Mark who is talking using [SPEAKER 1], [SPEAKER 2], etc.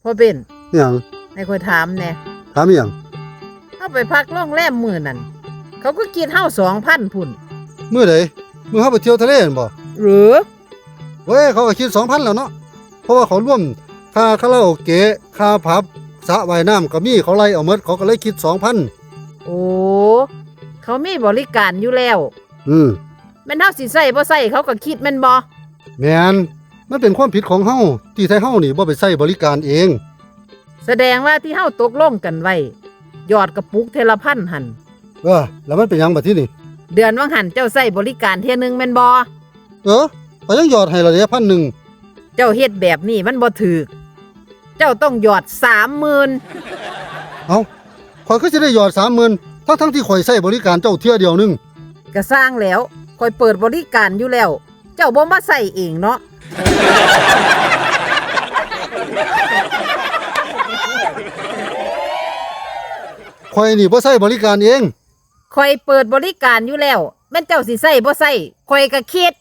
[SPEAKER 1] พ่อเป็น
[SPEAKER 2] อิหยัง
[SPEAKER 1] ให้ค่อยถามแหน่
[SPEAKER 2] ถามอิหยัง
[SPEAKER 1] เฮาไปพักโรงแรมมื้อนั้นเขาก็คิดเฮา2,000พุ่น
[SPEAKER 2] มื้อใดมื้อเฮาไปเที่ยวทะเลนั่นบ่
[SPEAKER 1] หรือ
[SPEAKER 2] เว้ยเขาก็คิด 2,000 แล้วเนาะเพราะว่าเขาร่วมค่าคาราโอเกะค่าผับสระว่ายน้ำก็มีเขาไล่เอาหมดเขาก็เลยคิด 2,000
[SPEAKER 1] โอ้เขามีบริการอยู่แล้วแม่นเฮาสิใช้บ่ใช้เขาก็คิดแม่นบ่
[SPEAKER 2] แม่นมันเป็นความผิดของเฮาที่ไทเฮานี่บ่ไปใช้บริการเอง
[SPEAKER 1] แสดงว่าที่เฮาตกลงกันไว้ยอดกระปุกเทละพันหั่น
[SPEAKER 2] แล้วมันเป็นหยังบัดทีนี่
[SPEAKER 1] เดือนว่างหันเจ้าใช้บริการเที่ยนึงแม่นบ่
[SPEAKER 2] ก็ยังยอดให้ละเด้1,000
[SPEAKER 1] เจ้าเฮ็ดแบบนี้มันบ่ถูกเจ้าต้องยอด 30,000
[SPEAKER 2] เอ้าข่อยก็สิได้ยอด 30,000ทั้งที่ข่อยใช้บริการเจ้าเที่ยเดียวนึง
[SPEAKER 1] ก็สร้างแล้วข่อยเปิดบริการอยู่แล้วเจ้าบ่มาใส่เองเนาะ
[SPEAKER 2] ข่อยนี่บ่ใช้บริการเอง
[SPEAKER 1] ข่อยเปิดบริการอยู่แล้วแม่นเจ้าสิใส่บ่ใส่ข่อยก็คิด